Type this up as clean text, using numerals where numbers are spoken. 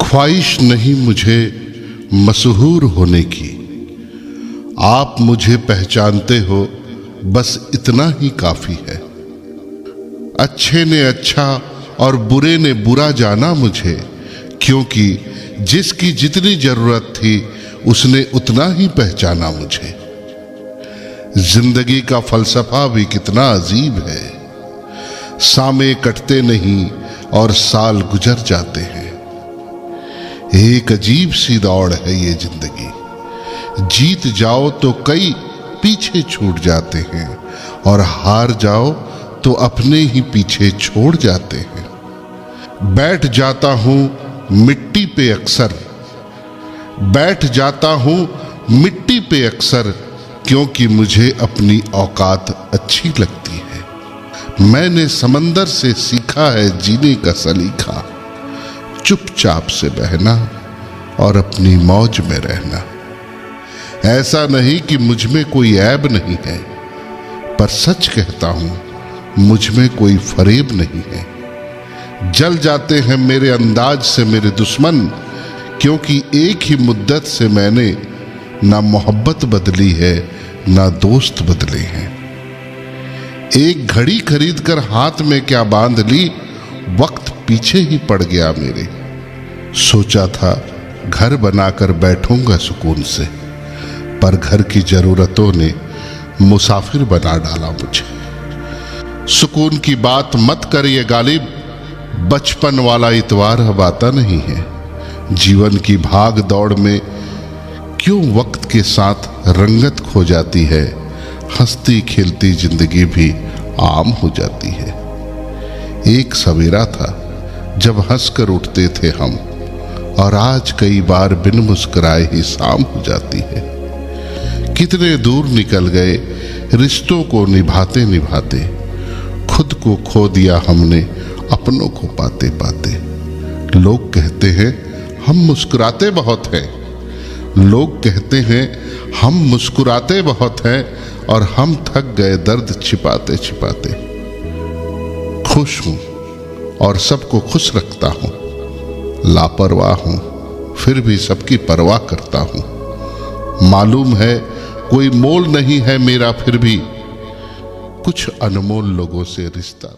ख्वाहिश नहीं मुझे मशहूर होने की, आप मुझे पहचानते हो बस इतना ही काफी है। अच्छे ने अच्छा और बुरे ने बुरा जाना मुझे, क्योंकि जिसकी जितनी जरूरत थी उसने उतना ही पहचाना मुझे। जिंदगी का फलसफा भी कितना अजीब है, सामे कटते नहीं और साल गुजर जाते हैं। एक अजीब सी दौड़ है ये जिंदगी, जीत जाओ तो कई पीछे छूट जाते हैं और हार जाओ तो अपने ही पीछे छोड़ जाते हैं। बैठ जाता हूं मिट्टी पे अक्सर, बैठ जाता हूं मिट्टी पे अक्सर, क्योंकि मुझे अपनी औकात अच्छी लगती है। मैंने समंदर से सीखा है जीने का सलीका, चुपचाप से बहना और अपनी मौज में रहना। ऐसा नहीं कि मुझ में कोई ऐब नहीं है, पर सच कहता हूं मुझ में कोई फरेब नहीं है। जल जाते हैं मेरे अंदाज से मेरे दुश्मन, क्योंकि एक ही मुद्दत से मैंने ना मोहब्बत बदली है ना दोस्त बदले हैं। एक घड़ी खरीद कर हाथ में क्या बांध ली, वक्त पीछे ही पड़ गया मेरे। सोचा था घर बनाकर बैठूंगा सुकून से, पर घर की जरूरतों ने मुसाफिर बना डाला मुझे। सुकून की बात मत करिए गालिब, बचपन वाला इतवार अब आता नहीं है। जीवन की भाग दौड़ में क्यों वक्त के साथ रंगत खो जाती है, हंसती खेलती जिंदगी भी आम हो जाती है। एक सवेरा था जब हंसकर उठते थे हम, और आज कई बार बिन मुस्कुराए ही शाम हो जाती है। कितने दूर निकल गए रिश्तों को निभाते निभाते, खुद को खो दिया हमने अपनों को पाते पाते। लोग कहते हैं हम मुस्कुराते बहुत हैं, लोग कहते हैं हम मुस्कुराते बहुत हैं, और हम थक गए दर्द छिपाते छिपाते। खुश हूं और सबको खुश रखता हूं, लापरवाह हूं फिर भी सबकी परवाह करता हूं। मालूम है कोई मोल नहीं है मेरा, फिर भी कुछ अनमोल लोगों से रिश्ता